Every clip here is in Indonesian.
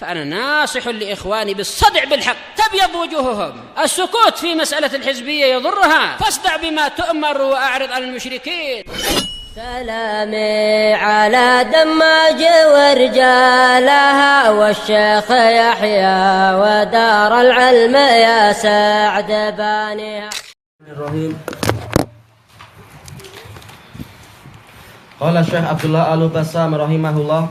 فأنا ناصح لإخواني بالصدع بالحق تبيض وجوههم. السكوت في مسألة الحزبية يضرها، فاصدع بما تؤمر وأعرض عن المشركين. سلامي على دماج ورجالها والشيخ يحيى ودار العلم يا سعد بانيها. Qala Syekh Abdullah Al-Bassam rahimahullah,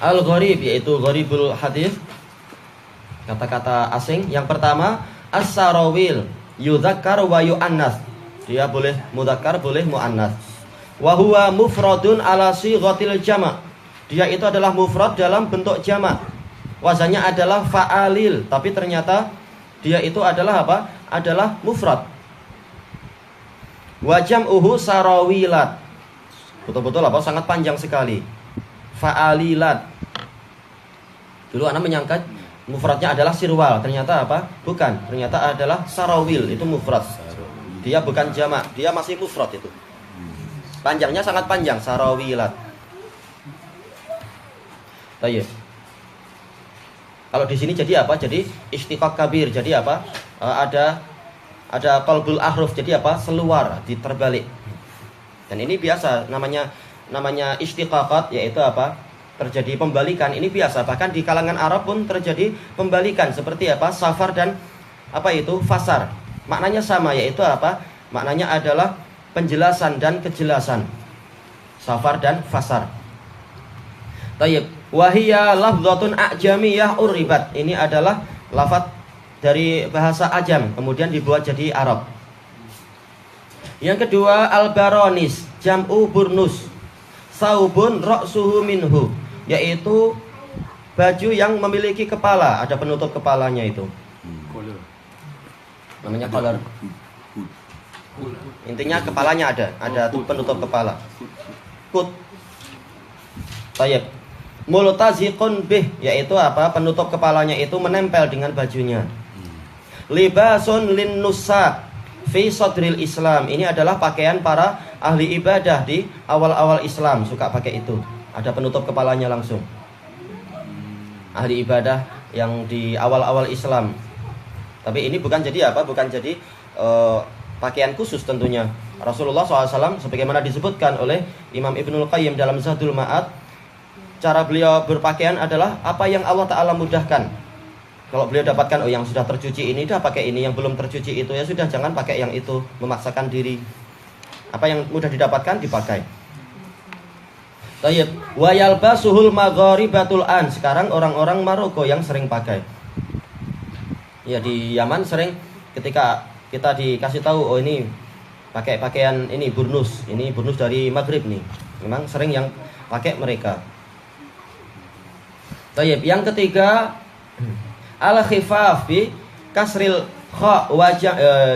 Al-gharib yaitu gharibul hadis, kata-kata asing. Yang pertama, as-sarawil yudzakkar wa yu'annas. Dia boleh mudzakkar, boleh muannas. Wa huwa mufradun ala sighatil jama'. Dia itu adalah mufrad dalam bentuk jamak. Wazannya adalah fa'alil, tapi ternyata dia itu adalah apa? Adalah mufrad. Wa jam'uhu sarawilat. Betul-betul apa? Sangat panjang sekali. Fa'alilat. Dulu anak menyangka mufradnya adalah sirwal, ternyata apa? Bukan, ternyata adalah sarawil, itu mufrad. Dia bukan jamak, dia masih mufrad itu. Panjangnya sangat panjang, sarawilat. Baik. Kalau di sini jadi apa? Jadi istiqaq kabir. Jadi apa? Ada qalbul ahruf, jadi apa? Seluar, diterbalik. Dan ini biasa namanya istiqaqat, yaitu apa? Terjadi pembalikan. Ini biasa, bahkan di kalangan Arab pun terjadi pembalikan seperti apa? Safar dan apa itu? Fasar. Maknanya sama, yaitu apa? Maknanya adalah penjelasan dan kejelasan. Safar dan fasar. Tayyib. Wahiyya lafdhatun a'jamiyah uribat. Ini adalah lafaz dari bahasa Ajam kemudian dibuat jadi Arab. Yang kedua, al-baronis jam'u burnus saubun ra'suhu minhu, yaitu baju yang memiliki kepala, ada penutup kepalanya itu. Namanya collar. Intinya kepalanya ada penutup kepala. Kut. Tayyib. Multaziqun bih, yaitu apa? Penutup kepalanya itu menempel dengan bajunya. Libasun lin nusa fi sadril Islam. Ini adalah pakaian para ahli ibadah di awal-awal Islam, suka pakai itu. Ada penutup kepalanya langsung. Ahli ibadah yang di awal-awal Islam. Tapi ini bukan jadi apa? Bukan jadi pakaian khusus tentunya. Rasulullah SAW sebagaimana disebutkan oleh Imam Ibnul Qayyim dalam Zadul Ma'ad, cara beliau berpakaian adalah apa yang Allah Ta'ala mudahkan. Kalau beliau dapatkan, yang sudah tercuci ini, dah pakai ini. Yang belum tercuci itu, ya sudah, jangan pakai yang itu. Memaksakan diri. Apa yang mudah didapatkan, dipakai. Tayyib. Wa yalbasuhul magharibatul an. Sekarang orang-orang Maroko yang sering pakai. Ya, di Yaman sering ketika kita dikasih tahu, ini pakai pakaian ini burnus. Ini burnus dari Maghrib nih. Memang sering yang pakai mereka. Tayyib. Yang ketiga, al-khifaf bi kasril kha wa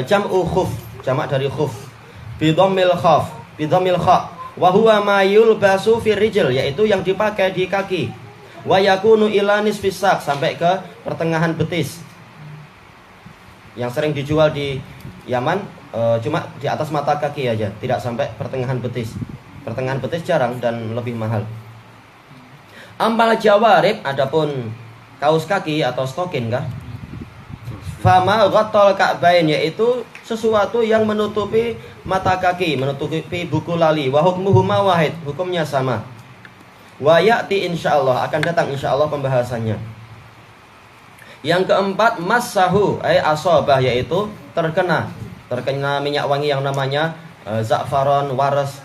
jam'u khuf, jamak dari khuf, bi dhammil khaf, bi dhammil kha, wa huwa ma yulbasu fi rijl, yaitu yang dipakai di kaki, wa yakunu ila nisfis sak, sampai ke pertengahan betis. Yang sering dijual di Yaman cuma di atas mata kaki aja, tidak sampai pertengahan betis. Pertengahan betis jarang dan lebih mahal. Amal jawarib, adapun kaos kaki atau stokin kah? Fama ghatal ka'bain, yaitu sesuatu yang menutupi mata kaki, menutupi buku lali. Wa hukmuhuma wahid, hukumnya sama. Wa ya'ti insyaallah, akan datang insyaallah pembahasannya. Yang keempat, massahu ay asabah, yaitu terkena minyak wangi yang namanya za'faron waras.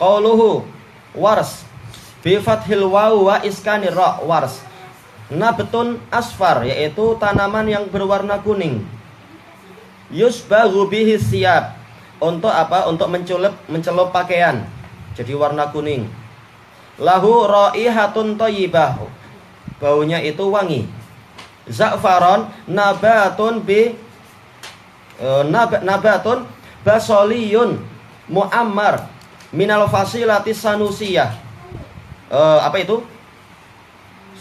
Qauluhu wars bi fathil waw wa iskanir ra, wars. Nabtun asfar, yaitu tanaman yang berwarna kuning. Yusbahu bihi siyab, untuk apa? Untuk mencelup pakaian, jadi warna kuning. Lahu raihatun thayyibah, baunya itu wangi. Za'faron nabatun nabatun basoliyun muammar minal fasilati sanusiyah. Apa itu?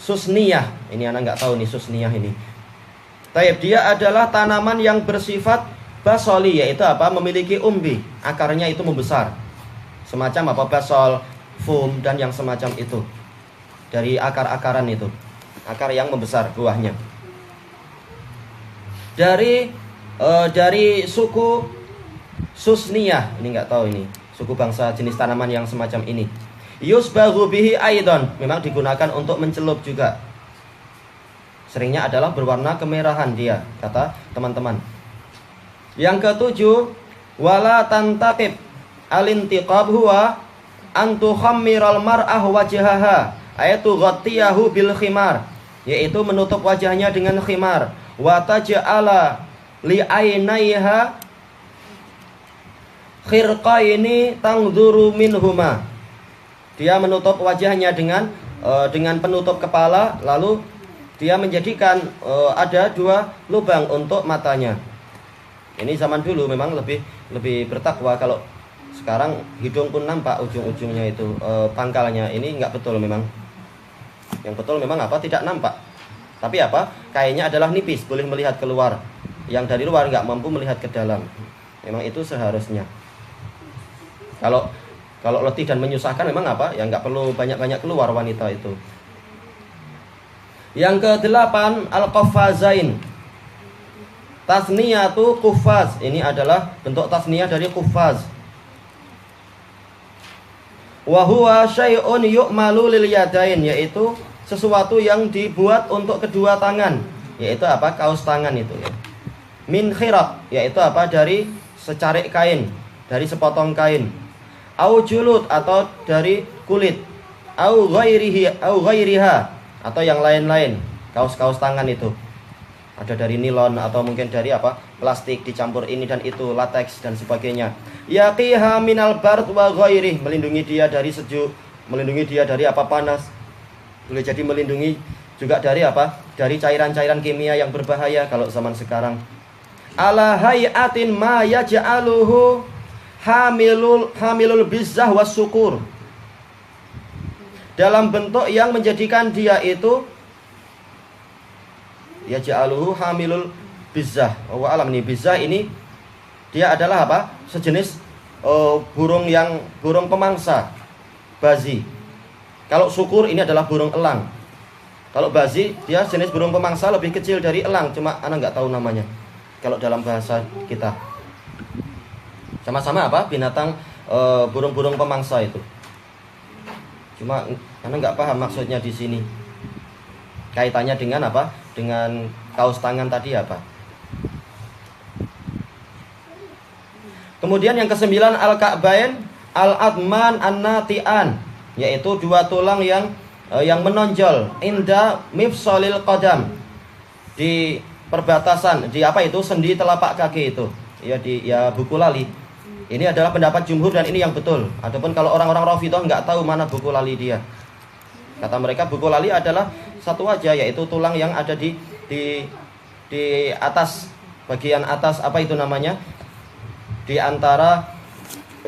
Susniyah. Ini anak nggak tahu nih susniyah ini. Taib, dia adalah tanaman yang bersifat basoli, yaitu apa? Memiliki umbi, akarnya itu membesar. Semacam apa? Basol, fum dan yang semacam itu. Dari akar-akaran itu. Akar yang membesar buahnya. Dari suku Susniyah, ini nggak tahu ini, suku bangsa jenis tanaman yang semacam ini. Yusbaghu bihi aidon, memang digunakan untuk mencelup juga. Seringnya adalah berwarna kemerahan dia, kata teman-teman. Yang ketujuh, wala tantaqib alintiqab huwa antu khammiral mar'ah wajhaha, ayatu ghattiyahu bil khimar, yaitu menutup wajahnya dengan khimar, wa taj'ala li ainaiha khirqaini tangduru minhuma. Dia menutup wajahnya dengan penutup kepala, lalu dia menjadikan ada 2 lubang untuk matanya. Ini zaman dulu memang lebih bertakwa. Kalau sekarang hidung pun nampak ujung-ujungnya itu pangkalnya. Ini enggak betul memang. Yang betul memang apa? Tidak nampak. Tapi apa? Kainnya adalah nipis, boleh melihat keluar. Yang dari luar enggak mampu melihat ke dalam. Memang itu seharusnya. Kalau letih dan menyusahkan memang apa? Ya enggak perlu banyak-banyak keluar wanita itu. Yang ke-8, al-qaffazain. Tasniyatu kuffaz. Ini adalah bentuk tasniyah dari kuffaz. Wa huwa syai'un yu'malu lil yadain, yaitu sesuatu yang dibuat untuk kedua tangan, yaitu apa? Kaos tangan itu ya. Min khiraq, yaitu apa? Dari secarik kain, dari sepotong kain. Au julud, atau dari kulit. Au ghairiha, atau yang lain-lain. Kaos-kaos tangan itu ada dari nilon atau mungkin dari apa? Plastik dicampur ini dan itu, lateks dan sebagainya. Yaqiha minal bard wa ghairih, melindungi dia dari sejuk, melindungi dia dari apa? Panas. Boleh jadi melindungi juga dari apa? Dari cairan-cairan kimia yang berbahaya kalau zaman sekarang. Ala hayatin ma yaj'aluhu hamilul bizzah was syukur, dalam bentuk yang menjadikan dia itu yaj'aluhu hamilul bizzah. Oh alam, ini bizzah ini dia adalah apa? Sejenis burung pemangsa, bazi. Kalau syukur ini adalah burung elang. Kalau bazi dia jenis burung pemangsa lebih kecil dari elang, cuma ana nggak tahu namanya kalau dalam bahasa kita. Sama-sama apa? Binatang burung-burung pemangsa itu. Cuma ana nggak paham maksudnya di sini. Kaitannya dengan apa? Dengan kaos tangan tadi apa? Kemudian yang ke-9, al-ka'bain al-adman an-nati'an, yaitu 2 tulang yang menonjol inda mifsalil qadam, di perbatasan, di apa itu? Sendi telapak kaki itu. Ya buku lali. Ini adalah pendapat jumhur dan ini yang betul. Adapun kalau orang-orang Rafidhah enggak tahu mana buku lali dia. Kata mereka buku lali adalah satu aja, yaitu tulang yang ada di atas, bagian atas apa itu namanya? Di antara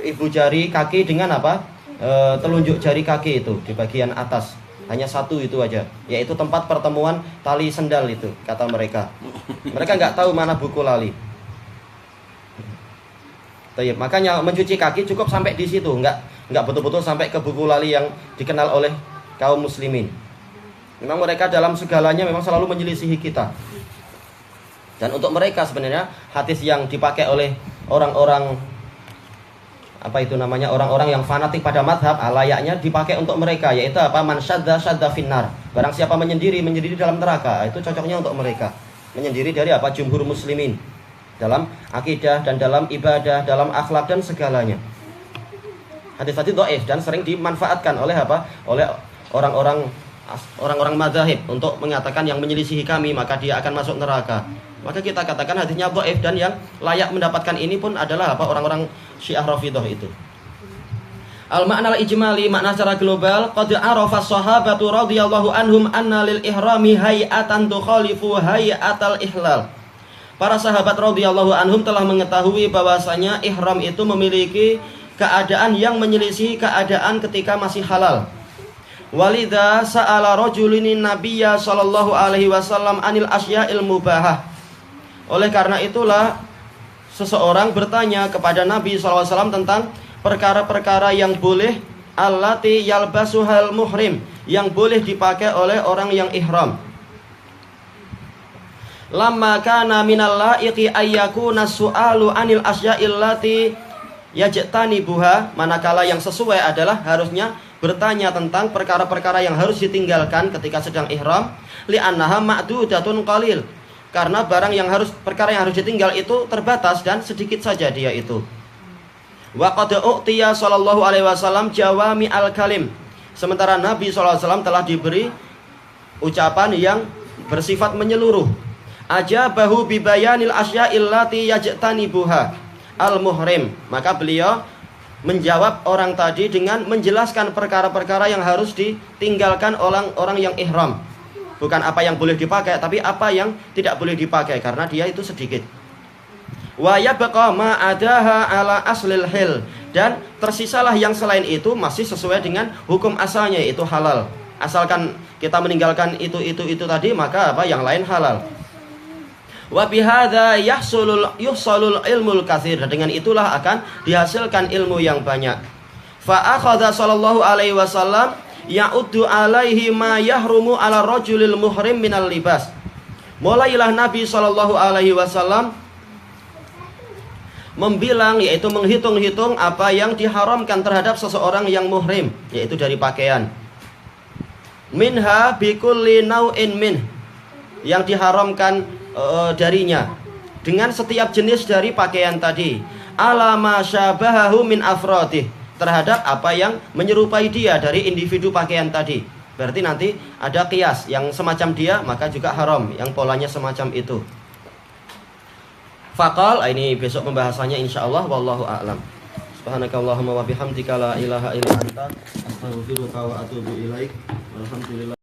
ibu jari kaki dengan apa? Telunjuk jari kaki itu di bagian atas. Hanya satu itu aja, yaitu tempat pertemuan tali sendal itu, kata mereka. Mereka enggak tahu mana buku lali. Makanya mencuci kaki cukup sampai di situ, enggak betul-betul sampai ke buku lali yang dikenal oleh kaum muslimin. Memang mereka dalam segalanya memang selalu menyelisihi kita. Dan untuk mereka sebenarnya hadis yang dipakai oleh orang-orang apa itu namanya, orang-orang yang fanatik pada madhab, layaknya dipakai untuk mereka, yaitu apa? Man syadda finnar. Barang siapa menyendiri dalam neraka, itu cocoknya untuk mereka. Menyendiri dari apa? Jumhur muslimin dalam akidah dan dalam ibadah, dalam akhlak dan segalanya. Hadis-hadis dhaif dan sering dimanfaatkan oleh apa? Oleh orang-orang madzhab untuk mengatakan yang menyelisihi kami maka dia akan masuk neraka. Maka kita katakan hadisnya dhaif, dan yang layak mendapatkan ini pun adalah apa? Orang-orang Syiah Rafidhah itu. Al-ma'na al-ijmali, makna secara global, qad arafa sahabatu radhiyallahu anhum anna lil ihrami hay'atan tukhalifu hay'atal ihlal. Para sahabat radhiyallahu anhum telah mengetahui bahwasanya ihram itu memiliki keadaan yang menyelisih keadaan ketika masih halal. Walidha sa'ala rajulin nabiyya sallallahu alaihi wasallam anil asya'il mubahah. Oleh karena itulah seseorang bertanya kepada Nabi sallallahu alaihi wasallam tentang perkara-perkara yang boleh allati yalbasuhal muhrim, yang boleh dipakai oleh orang yang ihram. Lamma kana minal laiqi ayyakuna su'alu anil asya'il lati yajtanibuha, manakala yang sesuai adalah harusnya bertanya tentang perkara-perkara yang harus ditinggalkan ketika sedang ihram, li'annaha ma'dudatun qalil, karena perkara yang harus ditinggal itu terbatas dan sedikit saja dia itu. Wa qad u'tiya sallallahu alaihi wasallam jawami al-kalim, sementara Nabi sallallahu alaihi wasallam telah diberi ucapan yang bersifat menyeluruh. Ajabahu bibayanil asya'il lati yajtanibuha al-muhrim, maka beliau menjawab orang tadi dengan menjelaskan perkara-perkara yang harus ditinggalkan orang yang ihram. Bukan apa yang boleh dipakai, tapi apa yang tidak boleh dipakai, karena dia itu sedikit. Wa yabqa ma adaha ala aslil hil, dan tersisalah yang selain itu masih sesuai dengan hukum asalnya, yaitu halal. Asalkan kita meninggalkan itu tadi, maka apa yang lain halal. Wa bihadza yuhsalul ilmul katsir, dan dengan itulah akan dihasilkan ilmu yang banyak. Fa akhadha sallallahu alaihi wasallam ya'uddu alaihi ma yahrumu ala rajulil muhrim minal libas. Mulailah Nabi sallallahu alaihi wasallam membilang, yaitu menghitung-hitung apa yang diharamkan terhadap seseorang yang muhrim, yaitu dari pakaian. Minha bikulli nau'in min, yang diharamkan darinya dengan setiap jenis dari pakaian tadi, ala ma syabahahu min afradih, terhadap apa yang menyerupai dia dari individu pakaian tadi. Berarti nanti ada qiyas, yang semacam dia maka juga haram, yang polanya semacam itu. Faqal, ini besok pembahasannya insyaallah, wallahu a'lam. Subhanakallahumma wa bihamdika la ilaha illa anta astaghfiruka wa atubu ilaik. Alhamdulillah.